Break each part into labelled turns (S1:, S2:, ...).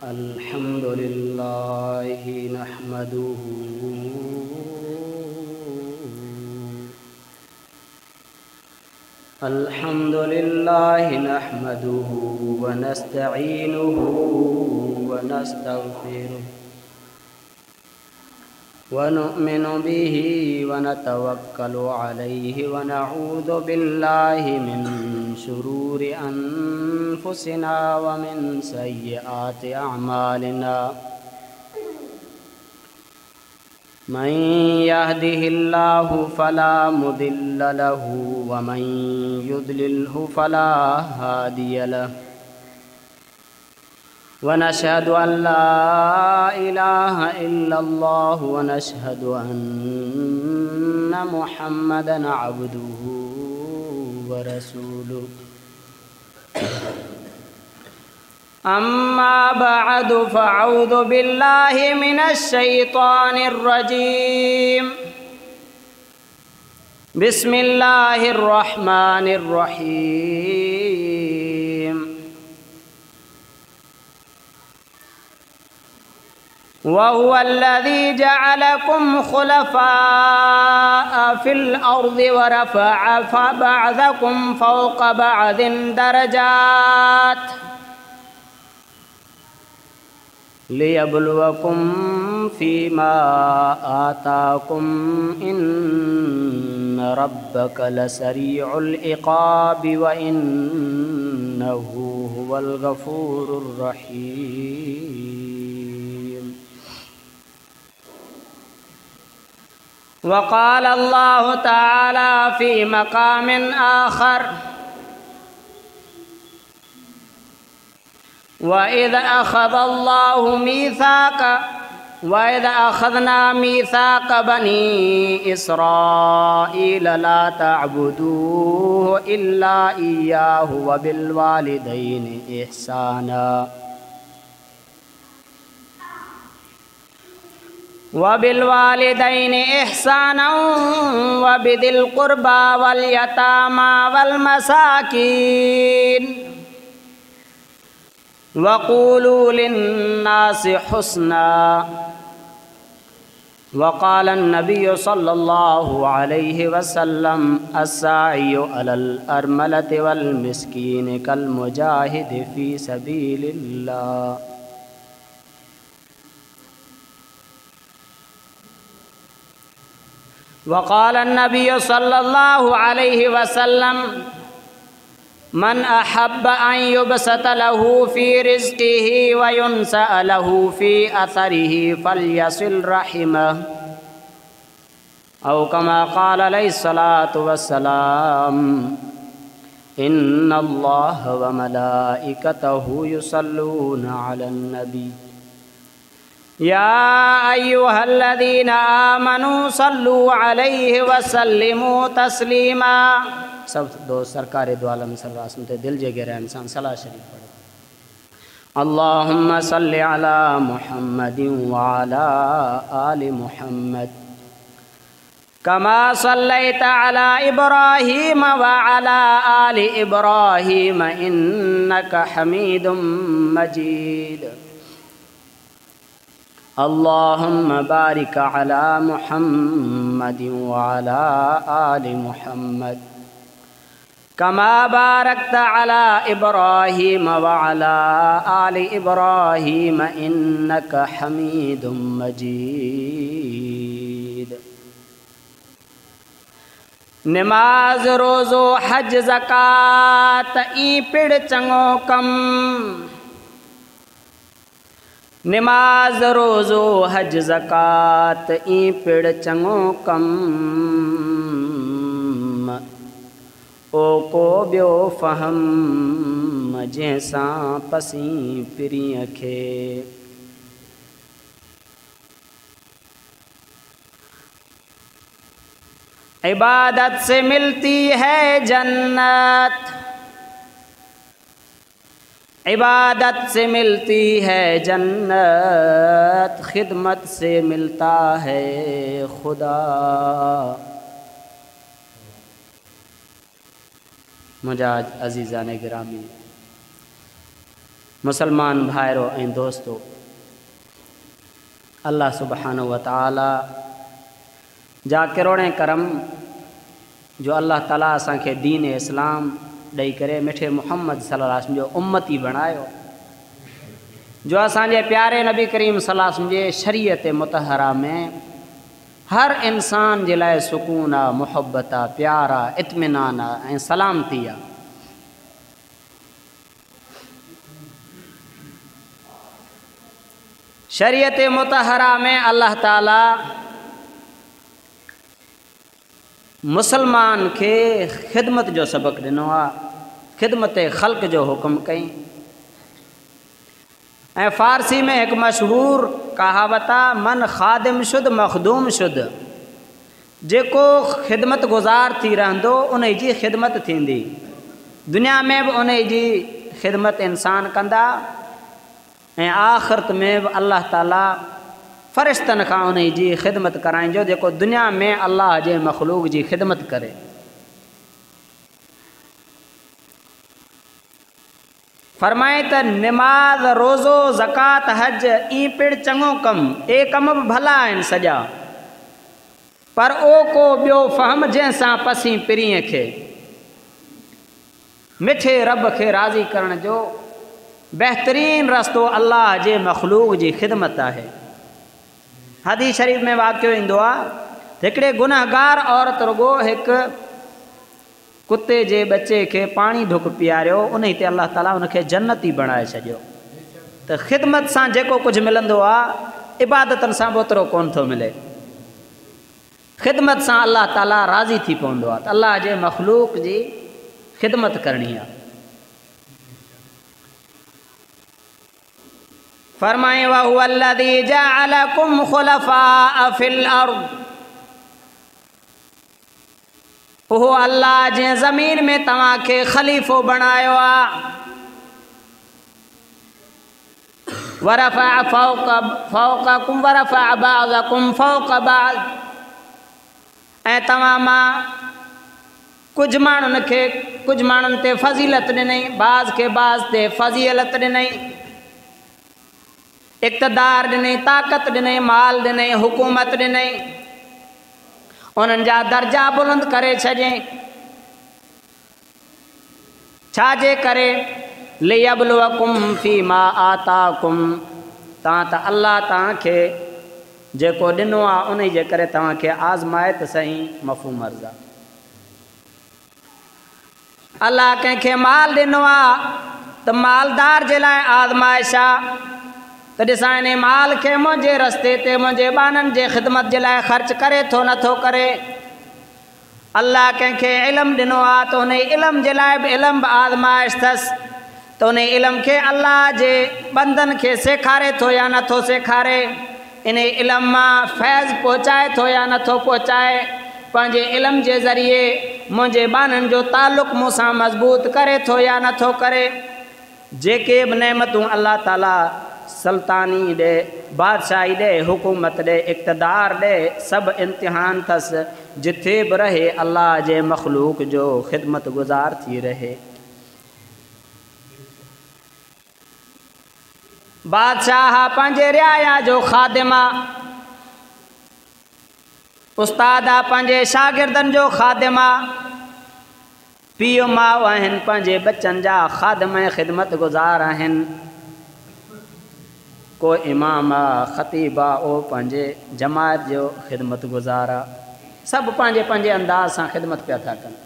S1: अल्हम्दुलिल्लाहि नहमदुहु व नस्तईनुहु व नस्तगफिरुह व नु'मिनु बिही व नतवक्कलु अलैहि व नऊज़ु बिल्लाहि मिन शुरूरि अनफुसिना व मिन सय्यिआति अअमालिना। मन यहदिहिल्लाहु फला मुदिल्ल लहु व मन युद्लिल्हु फला हादिय लहु व नशहदु अन ला इलाहा इल्लल्लाहु व नशहदु अन्न मुहम्मदन अब्दुहु व रसूलुहु। अम्मा बअदु फ़अऊज़ु बिल्लाहि मिनश शैतानिर रजीम। बिस्मिल्लाहिर रहमानिर रहीम। वहुवल्लज़ी जअलकुम खुलफ़ाअ फ़िल अर्ज़ि व रफ़अ बअज़कुम फ़ौक़ बअज़िन दरजात लियब्लुवकुम फ़ीमा आताकुम इन्न रब्बक लसरीउल इक़ाबि व इन्नहु हुवल गफ़ूरुर रहीम। वक़ाल अल्लाहु तआला फ़ी मक़ामिन आख़र वइज़ अख़ज़ना मीसाक़ बनी इस्राईल ला तअबुदून इल्ला इय्याहु व बिलवालिदैनि इहसाना व बिदिल क़ुरबा वल यतामा वल मसाकीन वक़ूलू लिन्नासि हुस्ना। वक़ाल नबिय्यु सल्लल्लाहु अलैहि वसल्लम अस्साइयु अलल अर्मलति वल मिस्कीन कल मुजाहिदि फ़ी सबीलिल्लाह। वक़ाल नबिय्यु सल्लल्लाहु अलैहि वसल्लम मन अहब्ब अन युबसत लहू फ़ी रिज़्क़िही व युनसअ लहू फ़ी असरिही फ़ल्यसिल रहिमह औ कमा क़ाल अलैहिस्सलातु वस्सलाम इन्नल्लाह व मलाइकतहु युसल्लूना अलन नबी या अय्युहल्लज़ीना आमनू सल्लू अलैहि व सल्लिमू तस्लीमा। सब दोस्त सरकार दो आलम सल्लल्लाहु अलैहि वसल्लम दिल जगह रहे इंसान सलाह शरीफ पढ़े। अल्लाहुम्मा सल्लि अला मुहम्मदिन व अला आलि मुहम्मद कमा सल्लैता अला इब्राहीम व अला आलि इब्राहीम इन्नका हमीदुम मजीद। अल्लाहुम्मा बारिक अला मुहम्मदिन व अला आलि मुहम्मद कमा बारकता अला इब्राहीम व अला आलि इब्राहीम इन्नका हमीदुम मजीद। नमाज रोज़ो हज ज़कात ई पिड़ चङो कम। नमाज रोज़ो हज ज़कात ई पिड़ चङो कम ओ को ॿियो फ़हम जंहिंसां पसी पिरीअ खे इबादत से मिलती है जन्नत, इबादत से मिलती है जन्नत, खिदमत से मिलता है खुदा। मुजाज अजीज़ान गिरामी, मुसलमान भाइरो ऐं दोस्तो, अल्लाह सुब्हानहु व तआला जा किरोड़े करम जो अल्लाह ताला असांखे दीन इस्लाम ॾेई करे मिठे मुहम्मद सल्लल्लाहु अलैहि वसल्लम जो उम्मती बणायो, जो असांजे प्यारे नबी करीम सल्लल्लाहु अलैहि वसल्लम जे शरीयत मुतहरा में हर इंसान जे लाइ सुकून आहे, मुहब्बत आहे, प्यार आहे, इत्मीनान आहे ऐं सलामती आहे। शरीयत मुतहरा में अल्लाह ताला मुसलमान के खिदमत जो सबक ॾिनो आहे, खिदमत ख़ल्क़ जो हुक्म कई। ऐं फ़ारसी में एक मशहूर कहावत आहे, मन ख़ादिम शुद मखदूम शुद, जेको खिदमत गुज़ार थी रहंदो उन जी खिदमत थींदी, दुनिया में भी उन जी खिदमत इंसान कंदा ऐं आख़िरत में भी अल्लाह ताला फ़रिश्तनि खां उन जी खिदमत कराईंदो, जेको दुनिया में अल्लाह जे मखलूक जी खिदमत करे। फरमाए त निमाज़, रोज़ो, ज़कात, हज ई पिण चङो कम, ए कम भी भला आहिनि सॼा, पर ओ को ॿियो फ़हम जंहिंसां पसी पिरीअ खे मिठे रब खे राज़ी करण जो बहितरीन रस्तो अल्लाह जे मखलूक जी खिदमत आहे। हदीस शरीफ़ में वाक़ियो ईंदो आहे, हिकिड़े गुनहगार औरत रुगो हिकु कुत्ते जे बच्चे के पानी ढुक पीआरियो, उन ते अल्लाह ताला उनखे जन्नती बणाए छॾियो। त खिदमत सां जेको कुझु मिलंदो आहे, इबादतनि सां ओतिरो कोन थो मिले। खिदमत सां अल्लाह ताला राज़ी थी पवंदो आहे, त अल्लाह जे मखलूक जी खिदमत करणी आहे। फरमाए वहुव अल्लज़ी जअलकुम खुलफ़ाअ फिल अर्ज़, उहो अल्लाह जंहिं ज़मीन में तव्हांखे ख़लीफ़ो बणायो आहे। वरफ़अ फ़ौक़कुम वरफ़अ बअज़कुम फ़ौक़ बअज़, ऐं तव्हां मां कुझु माण्हुनि ते फ़ज़ीलत ॾिनई, बाज़ खे बाज़ ते फ़ज़ीलत ॾिनई, इक़्तिदार ॾिनई, ताक़त ॾिनई, माल ॾिनई, हुकूमत ॾिनई, उन्हनि जा दर्जा बुलंद करे छॾियईं। छाजे करे? लियब्लुवकुम फ़ीमा आताकुम, तव्हां त अल्लाह तव्हांखे जेको ॾिनो आहे उन जे करे तव्हांखे आज़माए त सही। मफ़हूम अर्ज़ आहे, अल्लाह कंहिंखे माल ॾिनो आहे त मालदार जे लाइ आज़माइश आहे, त ॾिसां इन माल खे मुंहिंजे रस्ते ते मुंहिंजे ॿारनि जे ख़िदमत जे लाइ ख़र्च करे थो नथो करे। अल्लाह कंहिंखे इल्मु ॾिनो आहे त उन इल्म जे लाइ बि इल्म आज़माइश अथसि, त उन इल्म खे अल्लाह जे बंदनि खे सेखारे थो या नथो सेखारे, इन इल्म मां फैज़ पहुचाए थो या नथो पहुचाए, पंहिंजे इल्म जे ज़रिए मुंहिंजे ॿारनि जो ताल्लुक़ मूंसां मज़बूत करे थो या नथो करे। जेके बि नेमतूं अल्लाह ताला सल्तानी ॾे, बादशाही ॾे, हुकूमत ॾे, इक़्तिदार ॾे, सभु इम्तिहान अथसि, जिथे बि रहे अल्लाह जे मखलूक जो ख़िदमत गुज़ार थी रहे। बादशाह पंहिंजे रियाया जो ख़ादिम आहे, उस्ताद आहे पंहिंजे शागिर्दनि जो ख़ादिम आहे, पीउ माउ आहिनि पंहिंजे बचनि जा ख़ादिम ऐं ख़िदमत गुज़ार आहिनि। को इमाम आहे, ख़तीब आहे, उहो पंहिंजे जमायत जो ख़िदमत गुज़ार आहे। सभु पंहिंजे पंहिंजे अंदाज़ सां ख़िदमत पिया था कनि,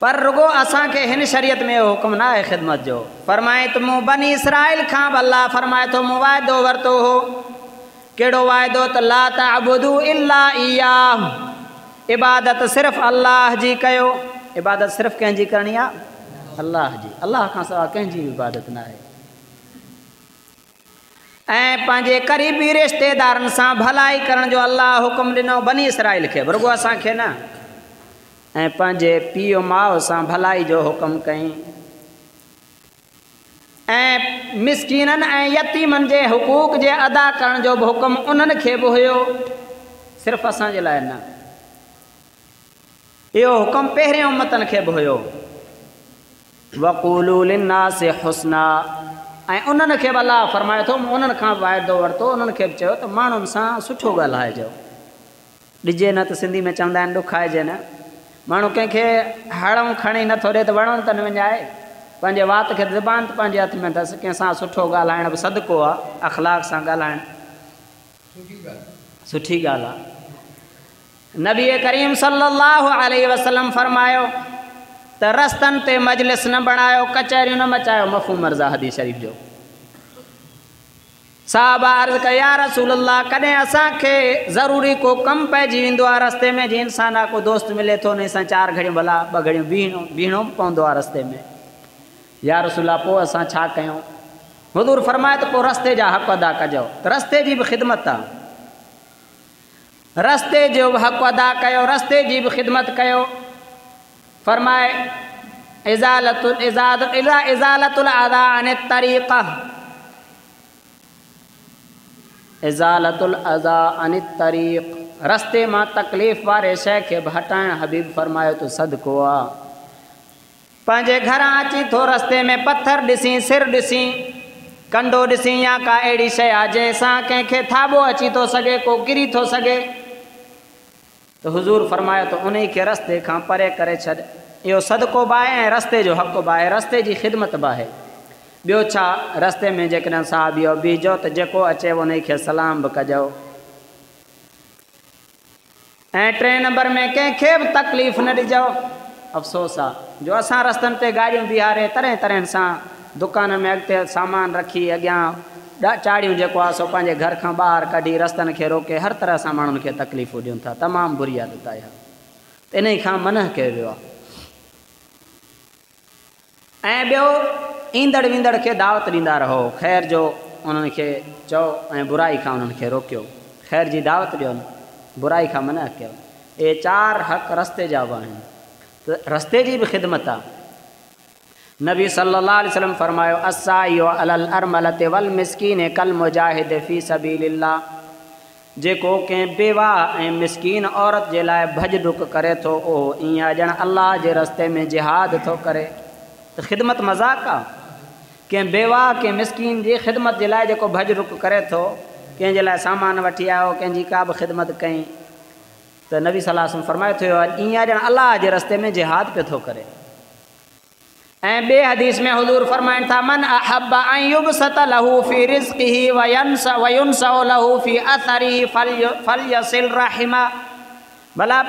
S1: पर रुगो असांखे हिन शरीयत में हुकुम न आहे ख़िदमत जो। फरमाए त मूं बनी इसराइल खां बि अल्लाह फरमाए थो मूं वाइदो वरितो हो। कहिड़ो वाइदो? त ला तअबुदू इल्ला इय्याहु, इबादत सिर्फ़ु अल्लाह जी कयो। इबादत सिर्फ़ु कंहिंजी करणी आहे? अल्लाह जी। अल्लाह खां सवाइ कंहिंजी इबादत न आहे। ऐं पंहिंजे क़रीबी रिश्तेदारनि सां भलाई करण जो अल्लाह हुकुम ॾिनो बनी इसराइल खे, रुगो असांखे न। ऐं पंहिंजे पीउ माउ सां भलाई जो हुकुम कई, ऐं मिसकीननि ऐं यतीमनि जे हुकूक जे अदा करण जो बि हुकुम उन्हनि खे बि हुयो, सिर्फ़ु असांजे लाइ न। इहो हुकुम पहिरें उम्मतनि खे बि हुयो। वक़ूलू लिन्नासि हुस्ना। ऐं उन्हनि खे बि अलाह फरमाए थो, उन्हनि खां वाइदो वरितो, उन्हनि खे बि चयो त माण्हुनि सां सुठो ॻाल्हाइजो। ॾिजे न त सिंधी में चवंदा आहिनि ॾुखाइजे न। माण्हू कंहिंखे हड़ऊं खणी नथो ॾिए त वणनि त न विञाए, पंहिंजे वात खे ज़बान त पंहिंजे हथ में अथसि। कंहिंसां सुठो ॻाल्हाइण बि सदको आहे, अख़लाक सां ॻाल्हाइणु सुठी ॻाल्हि आहे। नबी करीम सल्लल्लाहु अलैहि वसल्लम फरमायो त रस्तनि ते मजलिस न बणायो, कचहरियूं न मचायो। मफ़हूम मर्ज़ा हदीस शरीफ़ जो। साहबा अर्ज़ कयो या रसूल अल्लाह, कॾहिं असांखे ज़रूरी को कमु पइजी वेंदो आहे रस्ते में, जीअं इंसान आहे को दोस्त मिले थो न असां 4 घड़ियूं भला 2 घड़ियूं बीहणो पवंदो आहे रस्ते में। या रसूल अल्लाह पोइ असां छा कयूं? हुज़ूर फरमाए त पोइ रस्ते जा हक़ अदा कजो। त रस्ते जी बि ख़िदमत आहे, रस्ते जो बि हक़ अदा कयो, रस्ते जी बि ख़िदमत कयो। फरमाए इज़ालतुल अज़ा अन तरीक़ा, इज़ालतुल अज़ा अन तरीक़, रस्ते मां तकलीफ़ वारे शइ खे बि हटाइण हबीब फरमायो त सदको आहे। पंहिंजे घरां अची थो रस्ते में पत्थर ॾिसी, सिर ॾिसी, कंडो ॾिसी, या का अहिड़ी शइ आहे जंहिंसां कंहिंखे थाॿो अची थो सघे, को किरी थो सघे, त हुज़ूर फरमायो त उन खे रस्ते खां परे करे छॾ। इहो सदको बि आहे ऐं रस्ते जो हक़ बि आहे, रस्ते जी ख़िदमत बि आहे। ॿियो छा, रस्ते में जेकॾहिं साहब इहो बीहजो त जेको अचे उन खे सलाम बि कजो। ऐं 3 नंबर में कंहिंखे बि तकलीफ़ न ॾिजो। अफ़सोस आहे जो असां रस्तनि ते गाॾियूं बीहारे तरह तरह सां दुकान में अॻिते सामान रखी, अॻियां चाड़ियूं जेको आहे सो पंहिंजे घर खां ॿाहिरि कढी रस्तनि खे रोके, हर तरह सां माण्हुनि खे तकलीफ़ूं ॾियूं था। तमामु बुरी आदत आहे इहा, इन खां मना कयो वियो आहे। ऐं ॿियो, ईंदड़ वींदड़ खे दावत ॾींदा रहो, ख़ैर जो उन्हनि खे चओ ऐं बुराई खां उन्हनि खे रोकियो। ख़ैर जी दावत ॾियो, बुराई खां मना कयो। इहे 4 हक़ रस्ते जा बि आहिनि, त रस्ते जी बि ख़िदमत आहे। नबी सल्लल्लाहु अलैहि वसल्लम फरमायो अस्साइयो अलल अरमलते वल मिस्कीन कल मुजाहिद फ़ी सबीलिल्लाह, जेको कंहिं बेवा ऐं मिस्कीन औरत जे लाइ भॼ डुक करे थो, उहो ईअं ॼण अल्लाह जे रस्ते में जिहाद थो करे। त ख़िदमत मज़ाक़ आहे? कंहिं बेवा कंहिं मिस्कीन जी ख़िदमत जे लाइ जेको भॼ डुक करे थो, कंहिंजे लाइ सामान वठी आयो, कंहिंजी का बि ख़िदमत कई, त नबी सल्लल्लाहु अलैहि वसल्लम फरमाए थो ईअं ॼण अल्लाह जे रस्ते में जिहाद पियो थो करे। ऐं ॿिए हदीस में हुज़ूर फरमाइनि था मन अहब अन युबसत लहू फी रिज़्क़िही व युनसअ लहू फी अथरिही फलयसिल रहिमा। भला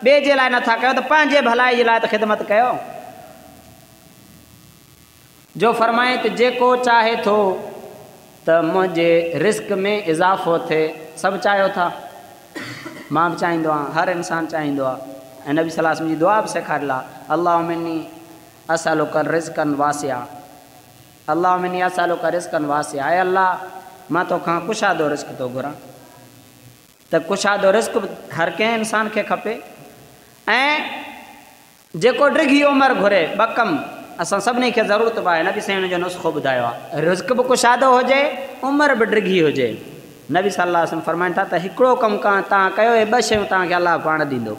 S1: ॿिए जे लाइ नथा कयो त पंहिंजे भलाई जे लाइ त ख़िदमत कयो। जो फरमाए त जेको चाहे थो त मुंहिंजे रिज़्क़ में इज़ाफ़ो थिए, सभु चाहियो था, मां बि चाहींदो आहियां, हर इंसानु चाहींदो आहे। ऐं नबी सल्लल्लाहु अलैहि वसल्लम जी दुआ बि सेखारियल आहे, अल्लाह मिनी असअलुका रिज़्क़न वासिया, अल्लाह मिनी असअलुका रिज़्क़न वासिया। ऐं अल्लाह मां तोखां कुशादो रिज़्क़ थो घुरां। त कुशादो रिज़्क़ हर कंहिं इंसान खे खपे। ऐं जेको डिघी उमिरि घुरे, 2 कम असां सभिनी खे ज़रूरत बि आहे। नबी साईं जो नुस्ख़ो ॿुधायो आहे, रिज़्क़ बि कुशादो हुजे, उमिरि बि डिघी हुजे। नबी सल्लल्लाहु अलैहि वसल्लम फरमाइनि था त हिकिड़ो कमु तव्हां कयो, इहे 2 शयूं तव्हांखे अलाह पाण ॾींदो।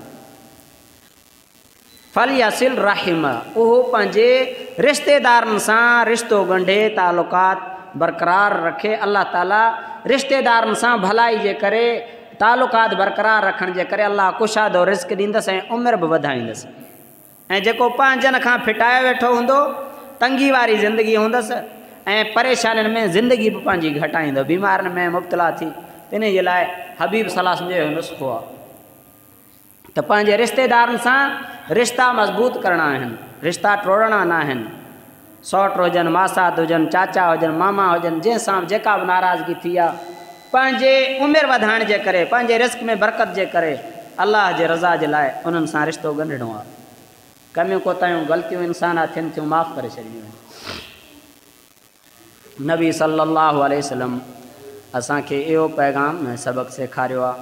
S1: फलयसिल रहिम, उहो पंहिंजे रिश्तेदारनि सां रिश्तो ॻंढे, तालुकात बरक़रार रखे। अल्लाह ताला रिश्तेदारनि सां भलाई जे करे, तालुकात बरक़रार रखण जे करे अल्लाह कुशादो रिज़्क़ ॾींदसि ऐं उमिरि बि वधाईंदसि। ऐं जेको पंहिंजनि खां फिटाए वेठो हूंदो, तंगी वारी ज़िंदगी हूंदसि ऐं परेशानियुनि में ज़िंदगी बि पंहिंजी घटाईंदो, बीमारियुनि में मुब्तला थी। इन जे लाइ हबीब सल्लल्लाहु अलैहि वसल्लम जो नुस्ख़ो आहे त पंहिंजे रिश्तेदारनि सां रिश्ता मज़बूत करणा आहिनि, रिश्ता टोड़णा न आहिनि। सौट हुजनि, मासात हुजनि, चाचा हुजनि, मामा हुजनि, जंहिंसां जेका बि नाराज़गी थी आहे, पंहिंजे उमिरि वधाइण जे करे, पंहिंजे रिज़्क़ में बरकत जे करे, अल्लाह जे रज़ा जे लाइ उन्हनि सां रिश्तो ॻंढिणो आहे। कमियूं कोताहियूं ग़लतियूं इंसान थियनि थियूं, माफ़ु करे छॾियूं आहिनि। नबी सल्लल्लाहु अलैहि वसल्लम असांखे इहो पैगाम ऐं सबक़ु सेखारियो आहे।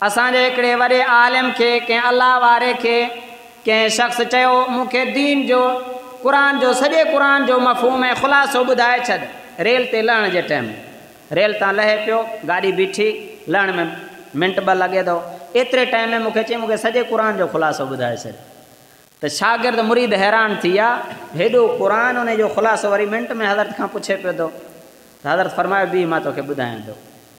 S1: असांजे हिकिड़े वॾे आलिम खे, कंहिं अल्लाह वारे खे, कंहिं शख़्स चयो मूंखे दीन जो, क़ुरान जो, सॼे क़ुरान जो मफ़हूम ऐं ख़ुलासो ॿुधाए छॾ। रेल ते लहण जे टाइम, रेल तां लहे पियो, गाॾी बीठी, लहण में मिंट 2 लॻे थो, एतिरे टाइम में मूंखे चई मूंखे सॼे क़ुरान जो ख़ुलासो ॿुधाए छॾ। तो शागिर्द मुरीद हैरान थी विया हेॾो क़ुरान उन जो ख़ुलासो वरी मिंट में हज़रत खां पुछे पियो थो त हज़रत फरमायो बि मां तोखे ॿुधायां थो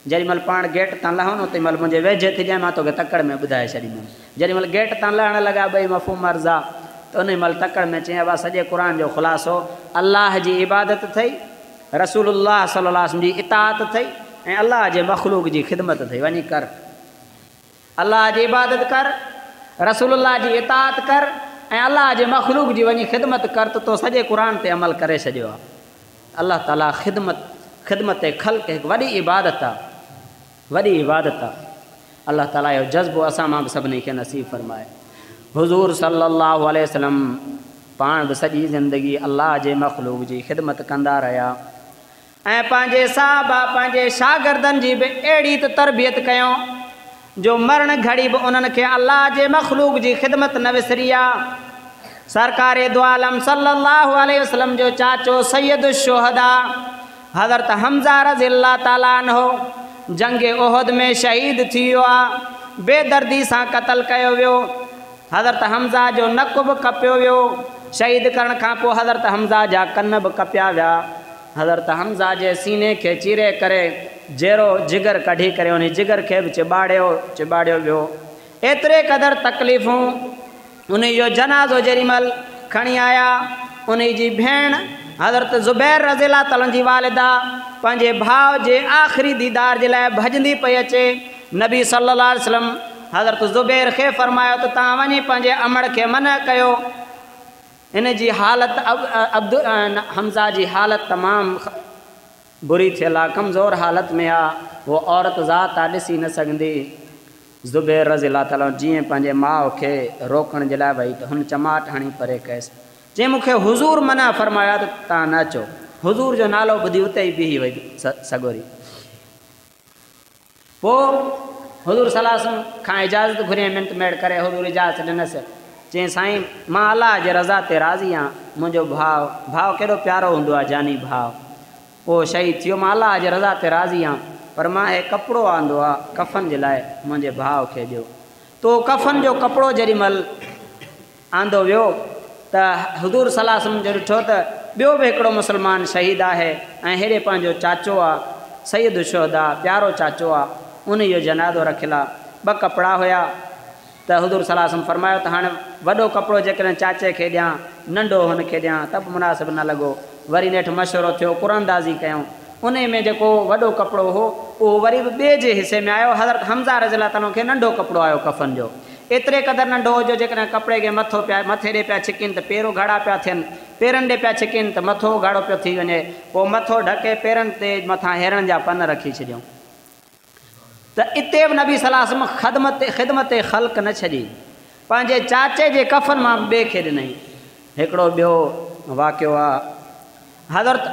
S1: जेॾीमहिल पाण गेट तां लहूं न तेॾीमहिल मुंहिंजे वेझे थी ॼाए मां तोखे तकड़ में ॿुधाए छॾींदुमि जेॾीमहिल गेट तां लहण लॻा ॿई मफ़हूम अर्ज़ आहे त उन महिल तकड़ में चई बा सॼे क़ुरान जो ख़ुलासो अलाह जी इबादत अथई रसूलुल्लाह सल्लल्लाहु अलैहि वसल्लम जी इताअत अथई ऐं अलाह जे मख़लूक जी ख़िदमत अथई वञी कर अलाह जी इबादत कर रसूलुल्लाह जी इताअत कर ऐं अलाह जे मख़लूक जी वञी ख़िदमत कर त तो सॼे क़ुरान ते अमल करे छॾियो आहे अलाह ताला ख़िदमत ख़ल्क़ हिकु वॾी इबादत आहे वॾी इबादत आहे अलाह ताला जो जज़्बो असां मां बि सभिनी खे नसीब फरमाए हुज़ूर सल्लल्लाहु अलैहि वसल्लम पाण बि सॼी ज़िंदगी अलाह जे मख़लूक जी ख़िदमत कंदा रहिया ऐं पंहिंजे साहबा पंहिंजे शागिर्दनि जी बि अहिड़ी त तरबियत कयूं जो मरण घड़ी बि उन्हनि खे अलाह जे मख़लूक जी ख़िदमत न विसरी आहे सरकार दो आलम सल्लल्लाहु अलैहि वसल्लम जो चाचो सैयद शुहदा हज़रत हमज़ा रज़ियल्लाहु ताला अन्हो जंग उहद में शहीद थी वियो आहे बेदर्दी सां क़त्ल कयो वियो हज़रत हमज़ा जो नक बि कपियो वियो शहीद करण खां पोइ हज़रत हमज़ा जा कन बि कपिया विया हज़रत हमज़ा जे सीने खे चीरे करे जहिड़ो जिगर कढी करे उन जिगर खे बि चिॿाड़ियो वियो एतिरे क़दुरु तकलीफ़ूं उन जो जनाज़ो जेॾीमहिल खणी आया उन जी भेण हज़रत ज़ुबैर रज़ियल्लाहु ताला जी वालिदा पंहिंजे भाउ जे आख़िरी दीदार जे लाइ भॼंदी पई अचे नबी सल्लल्लाहु अलैहि वसल्लम हज़रत ज़ुबैर खे फरमायो त तव्हां वञी पंहिंजे अमड़ खे मना कयो इन जी हालत हमज़ा जी हालत तमामु बुरी थियल आहे कमज़ोर हालत में आहे उहो औरत ज़ात आहे ॾिसी न सघंदी ज़ुबैर रज़ियल्लाहु ताला जीअं पंहिंजे माउ खे रोकण जे लाइ वई त हुन चमाट हणी परे कयसि चई मूंखे हुज़ूर मना फरमाया त तव्हां न अचो हुज़ूर जो नालो ॿुधी उते ई बीही वई सगोरी पोइ हुज़ूर सल्लल्लाहु अलैहि वसल्लम खां इजाज़त घुरी मिंट मेड़ करे हुज़ूर इजाज़त ॾिनसि चई साईं मां अलाह जे रज़ा ते राज़ी आहियां मुंहिंजो भाउ केॾो प्यारो हूंदो आहे जानी भाउ उहो शहीद थियो मां अलाह जे रज़ा ते राज़ी आहियां पर मां हे कपिड़ो आंदो आहे कफ़न जे लाइ मुंहिंजे भाउ खे ॾियो तो कफ़न जो कपिड़ो जेॾीमहिल आंदो वियो त हुज़ूर सल्लल्लाहु अलैहि वसल्लम जो ॾिठो त ॿियो बि हिकिड़ो मुस्लमान शहीद आहे ऐं हेॾे पंहिंजो चाचो आहे सैयद शुहदा प्यारो चाचो आहे उन जो जनाज़ो रखियलु आहे 2 कपिड़ा हुया त हुज़ूर सल्लल्लाहु अलैहि वसल्लम फरमायो त हाणे वॾो कपिड़ो जेकॾहिं चाचे खे ॾियां नंढो हुनखे ॾियां त बि मुनासिबु न लॻो वरी नेठि मशवरो थियो कुरानदाज़ी कयूं उन में जेको वॾो कपिड़ो हो उहो वरी बि ॿिए जे हिसे में आयो हज़रत हमज़ा रज़ियल्लाहु ताला खे नंढो कपिड़ो आयो कफ़न जो एतिरे क़दुरु नंढो हो जो जेकॾहिं कपिड़े खे मथे ॾे पिया छिकीनि त पेरो घाड़ा पिया थियनि पेरनि ॾे पिया छिकीनि त मथो घाड़ो पियो थी वञे पोइ मथो ढके पेरनि ते मथां हेरनि जा पन रखी छॾियऊं त इते बि नबी सल्लल्लाहु अलैहि वसल्लम ख़िदमत ख़ल्क़ न छॾी पंहिंजे चाचे जे कफ़न मां ॿिए खे ॾिनई हिकिड़ो ॿियो वाक़ियो आहे हज़रत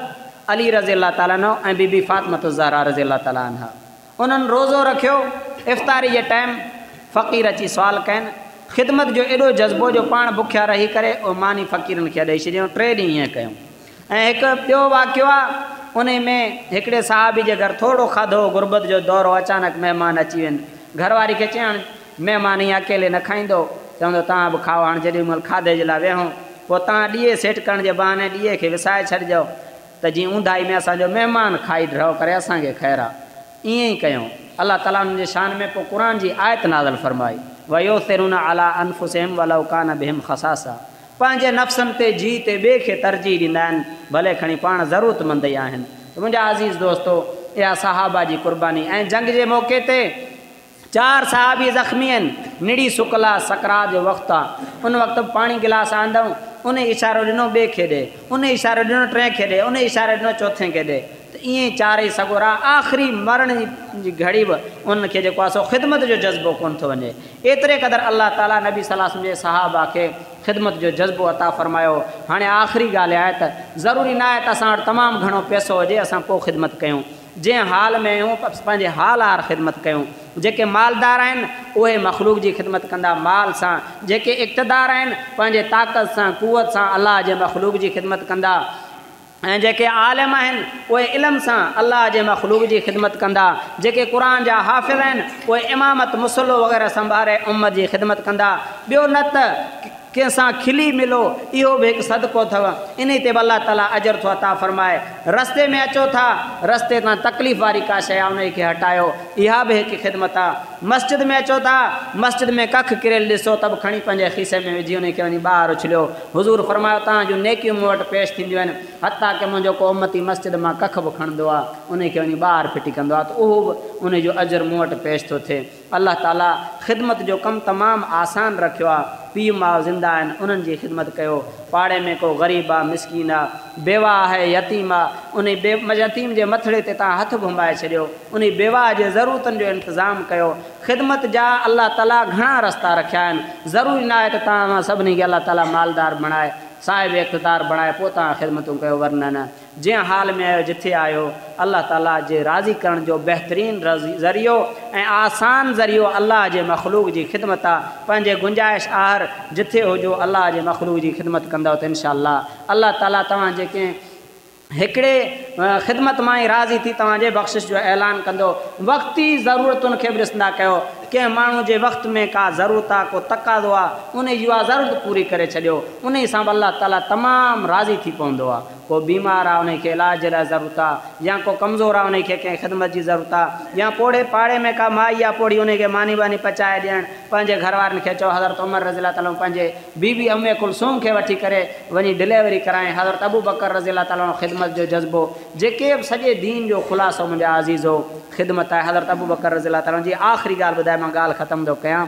S1: अली रज़ियल्लाहु ताला अन्हु ऐं बीबी फ़ातिमा ज़हरा रज़ियल्लाहु ताला अन्हा उन्हनि रोज़ो रखियो इफ़्तारी जे टाइम फ़क़ीर अची सुवाल कनि ख़िदमत जो एॾो जज़्बो जो पाण बुखिया रही करे उहो मानी फ़क़ीरनि खे ॾेई छॾियऊं 3 ॾींहं ईअं कयूं ऐं हिकु ॿियो वाक़ियो आहे उन में हिकिड़े साहबी जे घर थोरो खाधो गुरबत जो दौरो अचानक महिमान अची वञनि घरवारी खे चयणु महिमान ईअं अकेले न खाईंदो चवंदो तव्हां बि खाओ हाणे जेॾीमहिल खाधे जे लाइ वेहूं पोइ तव्हां ॾीए सेट करण जे बहाने ॾीए खे विसाए छॾिजो त जीअं ऊंधाई में असांजो महिमान खाई रहो करे असांखे ख़ैरु आहे ईअं ई कयूं अलाह ताला उन्हनि जे शान में पोइ क़ुर जी आयत नाज़िल फरमाई वयोसिरून अला अनफुसिहिम वलौ कान बिहिम ख़सासा पंहिंजे नफ़्सनि ते जी ते ॿिए खे तरजीह ॾींदा आहिनि भले खणी पाण ज़रूरतमंद ई आहिनि त मुंहिंजा अज़ीज़ दोस्तो इहा सहाबा जी क़ुर्बानी ऐं जंग जे मौक़े ते 4 सहाबी ज़ख़्मी आहिनि निड़ी सुकला सकरात जो वक़्तु आहे उन वक़्तु पाणी गिलास आंदऊं उन इशारो ॾिनो ॿिए खे ॾे उन इशारो ॾिनो 3 खे ॾे उन इशारो ॾिनो 4 खे ॾे त ईअं 4 सगोरा आख़िरी मरण जी घड़ी बि उनखे जेको आहे सो ख़िदमत जो जज़्बो कोन थो वञे एतिरे क़दुरु अलाह ताला नबी सल्लल्लाहु अलैहि वसल्लम जे सहाबा खे ख़िदमत जो जज़्बो अता फ़रमायो हाणे आख़िरी ॻाल्हि आहे त ज़रूरी न आहे त असां वटि तमामु घणो पैसो हुजे असां पोइ ख़िदमत कयूं जंहिं हाल में आहियूं पंहिंजे हाल हार ख़िदमत कयूं जेके मालदार आहिनि उहे मख़लूक जी ख़िदमत कंदा माल सां जेके इक़्तिदार आहिनि पंहिंजे ताक़त सां क़ुवत सां अलाह जे मख़लूक जी ख़िदमत कंदा ऐं जेके आलिम आहिनि उहे इल्म सां अलाह जे मख़लूक जी ख़िदमत कंदा जेके क़ुर जा हाफ़िज़ आहिनि उहे इमामत मुसलो वग़ैरह संभाले उम्मत जी ख़िदमत कंदा ॿियो न त कंहिंसां खिली मिलो, इहो बि हिकु सदको अथव। इन ते बि अलाह ताला अजर थो अता फरमाए। रस्ते में अचो था, रस्ते तां तकलीफ़ वारी का शइ आहे उन खे हटायो, इहा बि हिकु ख़िदमत आहे। मस्जिद में अचो था, मस्जिद में कख किरियल ॾिसो त बि खणी पंहिंजे खीसे में विझी उन खे वञी ॿाहिरि उछलियो। हुज़ूर फरमायो तव्हां जूं नेकियूं मूं वटि पेश थींदियूं आहिनि, हता की मुंहिंजो को उम्मती मस्जिद मां कख बि खणंदो आहे, उन खे वञी ॿाहिरि फिटी कंदो आहे, त उहो बि उन जो अजर मूं वटि पेश थो थिए। अलाह ताला ख़िदमत जो कमु तमामु आसान रखियो आहे। पीउ माउ ज़िंदा आहिनि, उन्हनि जी ख़िदमत कयो। पाड़े में को ग़रीब आहे, मिसकीन आहे, बेवा आहे, यतीम आहे, उन यतीम जे मथड़े ते तव्हां हथु घुमाए छॾियो, उन बेवा जे ज़रूरतुनि जो इंतज़ाम कयो। ख़िदमत जा अलाह ताला घणा रस्ता रखिया आहिनि। ज़रूरी न आहे त तव्हां सभिनी खे अलाह ताला मालदार बणाए, साहिब इक़्तिदार बणाए पोइ तव्हां ख़िदमतूं कयो, वरना न। जंहिं हाल में आयो, जिथे आयो, अलाह ताला जे राज़ी करण जो बहितरीन ज़रियो ऐं आसान ज़रियो अलाह जे मख़लूक जी ख़िदमत आहे। पंहिंजे गुंजाइश आहर जिथे हुजो अलाह जे मख़लूक जी ख़िदमत कंदव त इंशाअल्लाह अलाह ताला तव्हां जेके हिकिड़े ख़िदमत मां ई राज़ी थी तव्हांजे बख़्शिश जो ऐलान कंदो। वक़्ती ज़रूरतुनि खे बि ॾिसंदा कयो। कंहिं माण्हू जे वक़्त में का ज़रूरत आहे, को तक़ाज़ो आहे, उन जी उहा ज़रूरत पूरी करे छॾियो, उन सां बि अलाह ताला तमामु राज़ी थी पवंदो आहे। को बीमार आहे, उन खे इलाज जे लाइ ज़रूरत आहे, या को कमज़ोर आहे, उन खे कंहिं ख़िदमत जी ज़रूरत आहे, या पोड़े पाड़े में का माई आहे, पोड़ी उन खे मानी वानी पचाए ॾियणु, पंहिंजे घर वारनि खे चओ हज़रत उमर रज़ी अल्लाह ताला पंहिंजे बीबी उम्मे कुलसूम खे वठी करे वञी डिलीवरी कराए, हज़रत अबू बकर रज़ी अल्लाह ताला ख़िदमत जो जज़्बो, जेके बि सॼे दीन जो ख़ुलासो मुंहिंजा अज़ीज़ो ख़िदमत आहे। हज़रत अबू बकर रज़ी अल्लाह ताला जी आख़िरी ॻाल्हि ॿुधाए मां ॻाल्हि ख़तमु थो कयां।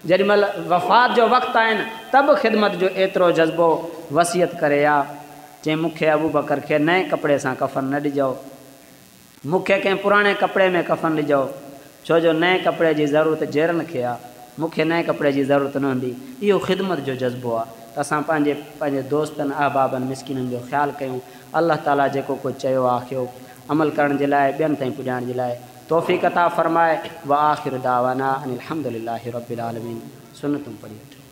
S1: जेॾीमहिल वफ़ात जो वक़्तु आहिनि त बि ख़िदमत जो एतिरो जज़्बो वसियत करे आहे, चई मूंखे अबू बकर खे नए कपिड़े सां कफ़न न ॾिजो, मूंखे कंहिं पुराणे कपिड़े में कफ़न ॾिजो, छो जो नए कपिड़े जी ज़रूरत जेरनि खे आहे, मूंखे नए कपिड़े जी ज़रूरत न हूंदी। इहो ख़िदमत जो जज़्बो आहे। त असां पंहिंजे दोस्तनि अहबाबनि मिसकिननि जो ख़्यालु कयूं। अलाह ताला जेको कुझु चयो आहे आखियो अमल करण जे लाइ, ॿियनि ताईं पुॼाइण जे लाइ तौफ़ीक़ अता फ़रमाए। व आख़िर दावाना अनिल हम्दुलिल्लाहि रब्बिल आलमीन। सुन्नतूं पढ़ी वठो।